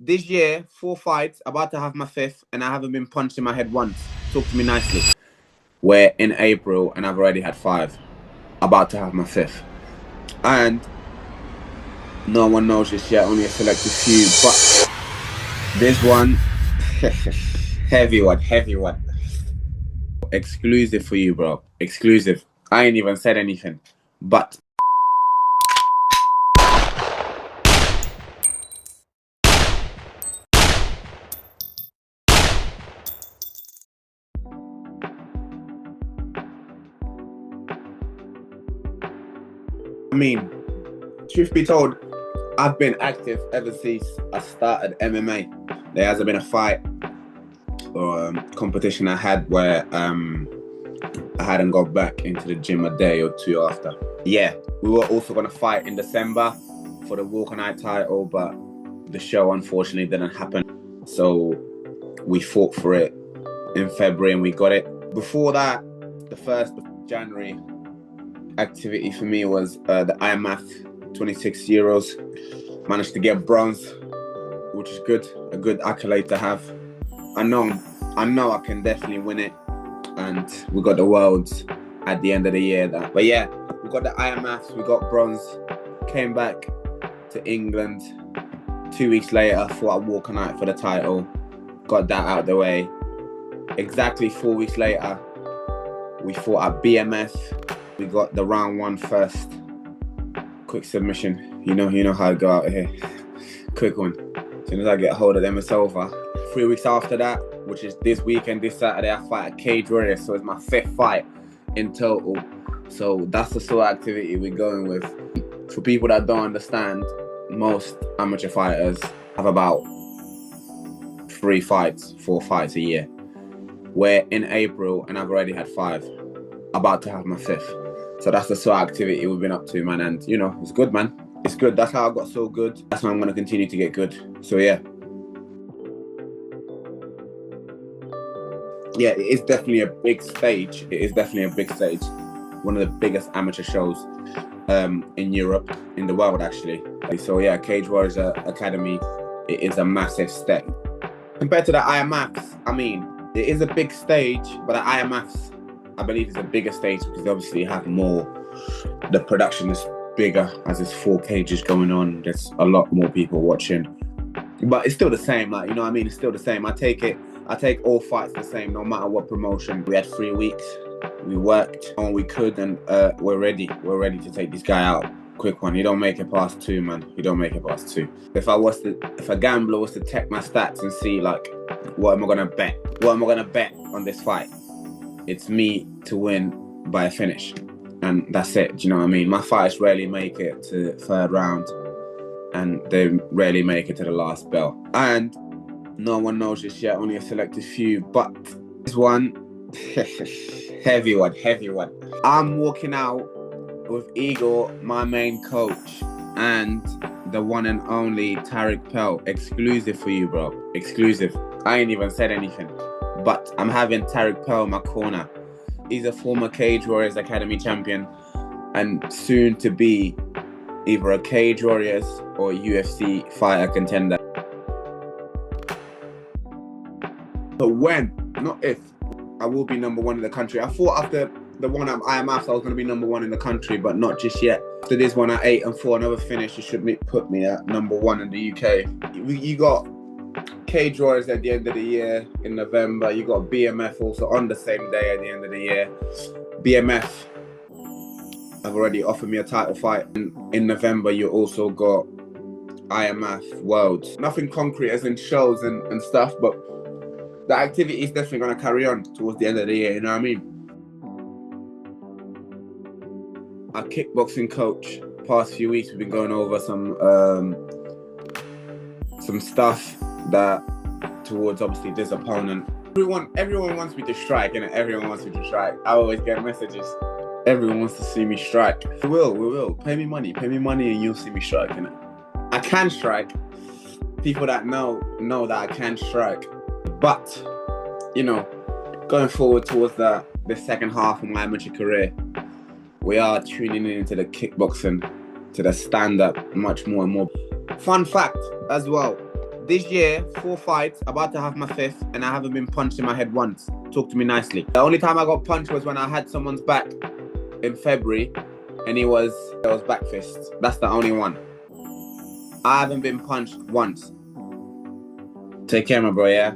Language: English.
This year, 4 fights, about to have my fifth, and I haven't been punched in my head once. Talk to me nicely. We're in April, and I've already had 5. About to have my fifth. And no one knows this yet, only a selected few. But this one, heavy one. Exclusive for you, bro. Exclusive. I ain't even said anything. But I mean, truth be told, I've been active ever since I started MMA. There hasn't been a fight or competition I had where I hadn't got back into the gym a day or two after. Yeah, we were also going to fight in December for the Walker Night title, but the show unfortunately didn't happen. So we fought for it in February and we got it. Before that, the 1st of January activity for me was the IMF 26 euros. Managed to get bronze, which is good, a good accolade to have. I know I can definitely win it, and we got the worlds at the end of the year. But yeah, we got the IMFs, we got bronze, came back to England 2 weeks later, fought at Walker Night for the title, got that out of the way. Exactly 4 weeks later, we fought at BMS. We got the round 1 first. Quick submission. You know how I go out here. Quick one. As soon as I get hold of them, it's over. 3 weeks after that, which is this weekend, this Saturday, I fight at Cage Warriors. So it's my 5th fight in total. So that's the sort of activity we're going with. For people that don't understand, most amateur fighters have about 4 fights a year. We're in April and I've already had 5. About to have my 5th. So that's the sort of activity we've been up to, man. And, it's good, man. It's good. That's how I got so good. That's how I'm going to continue to get good. So, yeah. Yeah, it is definitely a big stage. One of the biggest amateur shows in Europe, in the world, actually. So, yeah, Cage Warriors Academy, it is a massive step. Compared to the IMFs, I mean, it is a big stage, but the IMFs, I believe, is a bigger stage because they obviously have more. The production is bigger as there's 4 cages going on. There's a lot more people watching, but it's still the same. Like, it's still the same. I take all fights the same, no matter what promotion. We had 3 weeks. We worked all we could, and we're ready. We're ready to take this guy out. Quick one. You don't make it past 2, man. You don't make it past 2. If a gambler was to check my stats and see, like, what am I gonna bet? What am I gonna bet on this fight? It's me to win by a finish. And that's it, do you know what I mean? My fights rarely make it to the 3rd round, and they rarely make it to the last bell. And no one knows this yet, only a selected few. But this one, heavy one. I'm walking out with Igor, my main coach, and the one and only Tariq Pell. Exclusive for you, bro. Exclusive. I ain't even said anything. But I'm having Tariq Pell in my corner. He's a former Cage Warriors Academy champion and soon to be either a Cage Warriors or UFC fighter contender. But when, not if, I will be number 1 in the country. I thought after the one at IMF I was going to be number 1 in the country, but not just yet. After this one at 8 and 4, another finish, it should put me at number 1 in the UK. You got Cage Warriors at the end of the year in November. You got BMF also on the same day at the end of the year. BMF have already offered me a title fight. And in November, you also got IMF Worlds. Nothing concrete as in shows and stuff, but the activity is definitely going to carry on towards the end of the year, you know what I mean? Our kickboxing coach, past few weeks, we've been going over some stuff that towards obviously this opponent. Everyone wants me to strike, and everyone wants me to strike. I always get messages. Everyone wants to see me strike. We will. Pay me money, and you'll see me strike. And I can strike. People that know that I can strike. But going forward towards the second half of my amateur career, we are tuning into the kickboxing, to the stand-up much more and more. Fun fact as well. This year, 4 fights, about to have my 5th, and I haven't been punched in my head once. Talk to me nicely. The only time I got punched was when I had someone's back in February, and it was back fists. That's the only one. I haven't been punched once. Take care, my bro, yeah?